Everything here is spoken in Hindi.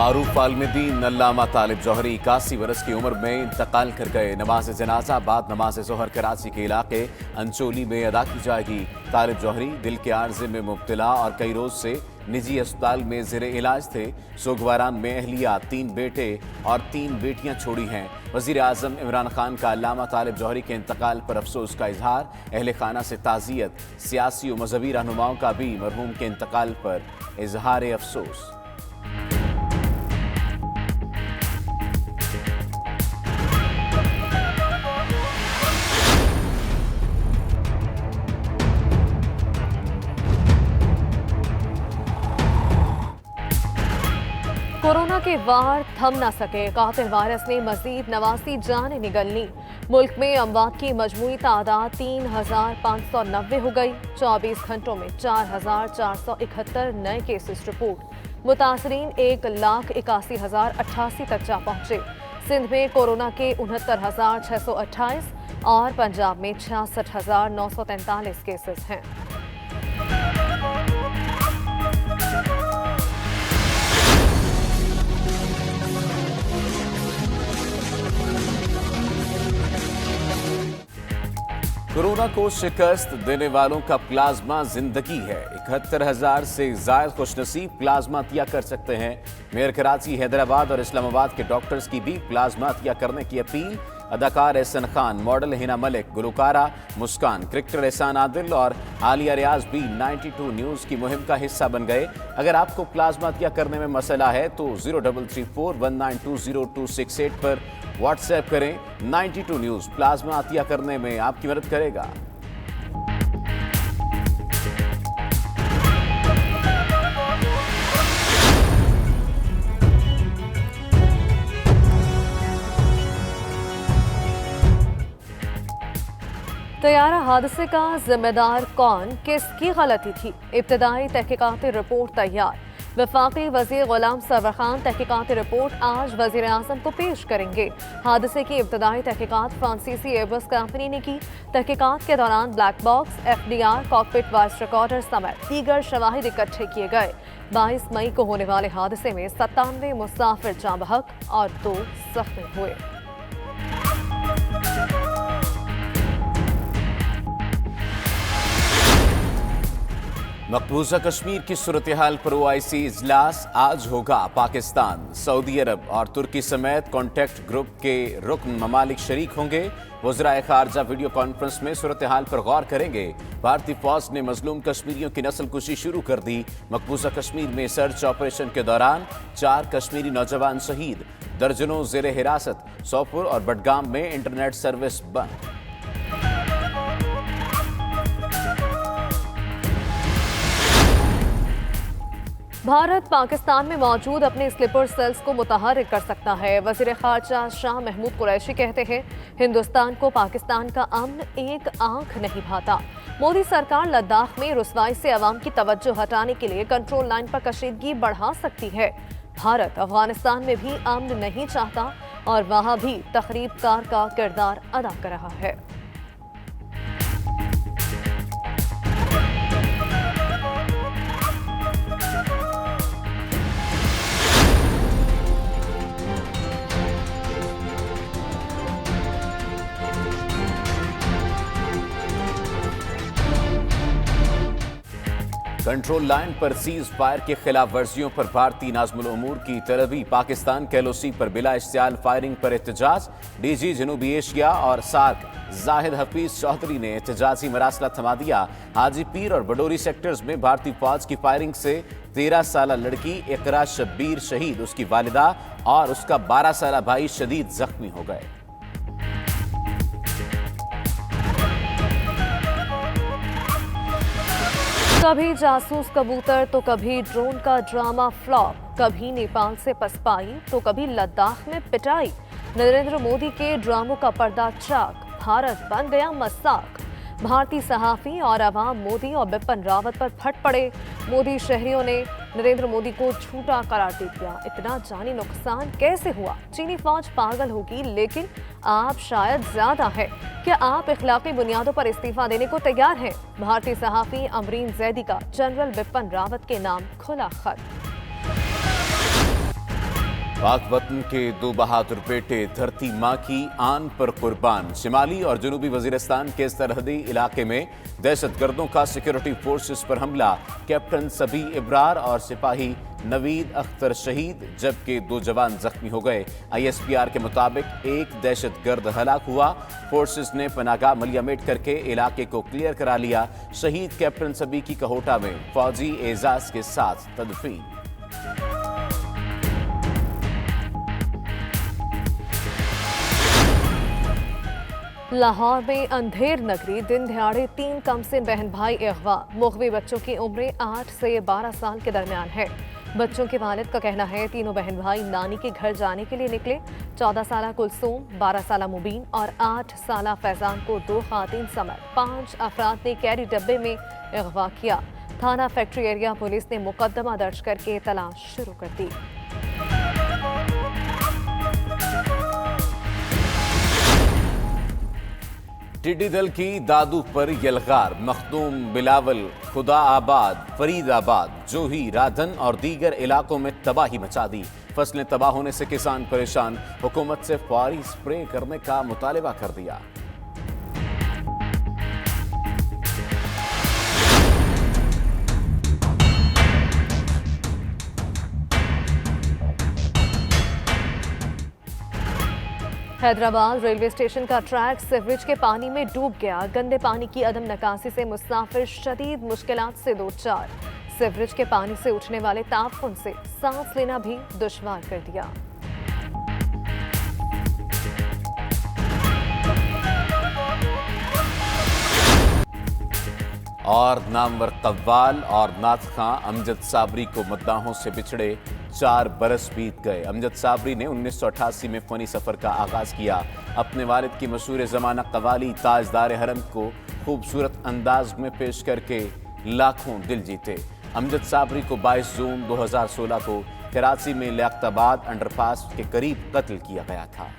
मारूफ आलमदीन अल्लामा तालिब जौहरी 81 बरस की उम्र में इंतकाल कर गए। नमाज जनाजा बाद नमाज जोहर कराची के इलाके अंचोली में अदा की जाएगी। तालिब जौहरी दिल के आर्जे में मुब्तला और कई रोज से निजी अस्पताल में ज़ेरे इलाज थे। सोगवारान में अहलिया 3 बेटे और 3 बेटियां छोड़ी हैं। वज़ीर आज़म इमरान खान का अल्लामा तालिब जौहरी के इंतकाल पर अफसोस का इजहार। अहले खाना से ताज़ियत। सियासी और मजहबी रहनुमाओं का भी मरहूम के इंतकाल पर इजहार अफसोस। कोरोना के वार थम न सके। कातिल वायरस ने मजीद 89 जानें निगलनी। मुल्क में अमवात की मजमूई तादाद 3,590 हो गई। 24 घंटों में 4,471 नए केसेस रिपोर्ट। मुतासरीन 1,81,088 तक जा पहुंचे। सिंध में कोरोना के 69,628 और पंजाब में 66,943 केसेस हैं। कोरोना को शिकस्त देने वालों का प्लाज्मा जिंदगी है। 71,000 से ज्यादा खुशनसीब प्लाज्मा अतिया कर सकते हैं। मेयर कराची, हैदराबाद और इस्लामाबाद के डॉक्टर्स की भी प्लाज्मा अतिया करने की अपील। अदाकार एहसन खान, मॉडल हिना मलिक, गुलकारा मुस्कान, क्रिकेटर एहसान आदिल और आलिया रियाज भी 92 न्यूज़ की मुहिम का हिस्सा बन गए। अगर आपको प्लाज्मा अतिया करने में मसला है तो 0334192028 पर व्हाट्सएप करें। 92 न्यूज़ प्लाज्मा अतिया करने में आपकी मदद करेगा। तैयारा हादसे का जिम्मेदार कौन, किसकी गलती थी? इब्तदाई तहकीकाती रिपोर्ट तैयार। वफाकी वज़ीर गुलाम सरवर खान तहकीकाती रिपोर्ट आज वज़ीर आज़म को पेश करेंगे। हादसे की इब्तदाई तहकीकात फ्रांसीसी एयरबस कंपनी ने की। तहकीकात के दौरान black box, FDR, cockpit voice recorder समेत दीगर शवाहिद इकट्ठे किए गए। 22 मई को होने वाले हादसे में 97 मुसाफिर जाँ बहक और 2 जख्मी हुए। मकबूजा कश्मीर की सूरत हाल पर OIC इजलास आज होगा। पाकिस्तान, सऊदी अरब और तुर्की समेत कॉन्टैक्ट ग्रुप के रुकन ममालिक शरीक होंगे। वज़राए खारजा वीडियो कॉन्फ्रेंस में सूरत हाल पर गौर करेंगे। भारतीय फौज ने मजलूम कश्मीरियों की नस्ल कुशी शुरू कर दी। मकबूजा कश्मीर में सर्च ऑपरेशन के दौरान 4 कश्मीरी नौजवान शहीद। दर्जनों जेर हिरासत। सोपुर और बडगाम में इंटरनेट सर्विस बंद। भारत पाकिस्तान में मौजूद अपने स्लीपर सेल्स को मुतहर्रिक कर सकता है। वज़ीर ख़ारजा शाह महमूद कुरैशी कहते हैं, हिंदुस्तान को पाकिस्तान का अमन एक आंख नहीं भाता। मोदी सरकार लद्दाख में रुसवाई से अवाम की तवज्जो हटाने के लिए कंट्रोल लाइन पर कशीदगी बढ़ा सकती है। भारत अफगानिस्तान में भी अमन नहीं चाहता और वहां भी तखरीबकार का किरदार अदा कर रहा है। कंट्रोल लाइन पर सीज फायर के खिलाफ वर्जियों पर भारतीय नाज़मुल उमूर की तलबी। पाकिस्तान के LOC पर बिला इश्तियाल फायरिंग पर एहतजाज। DG जनूबी एशिया और सार्क जाहिद हफीज चौधरी ने एहतजाजी मरासला थमा दिया। हाजी पीर और बडोरी सेक्टर्स में भारतीय फौज की फायरिंग से 13 साल लड़की इकरा शब्बीर शहीद, उसकी वालिदा और उसका 12 साल भाई शदीद जख्मी हो गए। कभी जासूस कबूतर तो कभी ड्रोन का ड्रामा फ्लॉप, कभी नेपाल से पसपाई तो कभी लद्दाख में पिटाई। नरेंद्र मोदी के ड्रामों का पर्दा चाक, भारत बन गया मजाक। भारतीय सहाफी और अवाम मोदी और बिपिन रावत पर फट पड़े। मोदी शहरियों ने नरेंद्र मोदी को झूठा करार दे दिया। इतना जानी नुकसान कैसे हुआ? चीनी फौज पागल होगी, लेकिन आप शायद ज्यादा है। क्या आप इखलाकी बुनियादों पर इस्तीफा देने को तैयार हैं? भारतीय सहाफी अमरीन जैदी का जनरल बिपिन रावत के नाम खुला खत। पाक वतन के दो बहादुर बेटे धरती माँ की आन पर कुर्बान। शिमाली और जनूबी वजीरिस्तान के सरहदी इलाके में दहशतगर्दों का सिक्योरिटी फोर्सेस पर हमला। कैप्टन सबी इब्रार और सिपाही नवीद अख्तर शहीद, जबकि 2 जवान जख्मी हो गए। ISPR के मुताबिक एक दहशतगर्द हलाक हुआ। फोर्सेस ने पनागा मलियामेट करके इलाके को क्लियर करा लिया। शहीद कैप्टन सबी की कहोटा में फौजी एजाज के साथ तदफीन। लाहौर में अंधेर नगरी दिन दिहाड़े 3 कमसिन बहन भाई अगवा। मुगवी बच्चों की उम्रें 8 से 12 साल के दरमियान है। बच्चों के वालिद का कहना है तीनों बहन भाई नानी के घर जाने के लिए निकले। 14 साला कुलसूम, 12 साला मुबीन और 8 साला फैजान को 2 खातीन समेत 5 अफराद ने कैरी डब्बे में अगवा किया। थाना फैक्ट्री एरिया पुलिस ने मुकदमा दर्ज करके तलाश शुरू कर दी। टिड्डी दल की दादू पर यलगार। मखदूम, बिलावल, खुदा आबाद, फरीदाबाद, जोही, राधन और दीगर इलाकों में तबाही मचा दी। फसलें तबाह होने से किसान परेशान। हुकूमत से फौरी स्प्रे करने का मुतालबा कर दिया। हैदराबाद रेलवे स्टेशन का ट्रैक सीवरेज के पानी में डूब गया। गंदे पानी की अदम निकासी से मुसाफिर शदीद मुश्किलात से दो चार। सीवरेज के पानी से उठने वाले ताफुन से सांस लेना भी दुश्वार कर दिया। और नामवर कव्वाल और नाथ खां अमजद साबरी को मद्दाहों से बिछड़े 4 बरस बीत गए। अमजद साबरी ने 1988 में फनी सफर का आगाज किया। अपने वालिद की मशहूर जमाना कवाली ताजदार हरम को खूबसूरत अंदाज में पेश करके लाखों दिल जीते। अमजद साबरी को 22 जून 2016 को कराची में लियाकताबाद अंडरपास के करीब कत्ल किया गया था।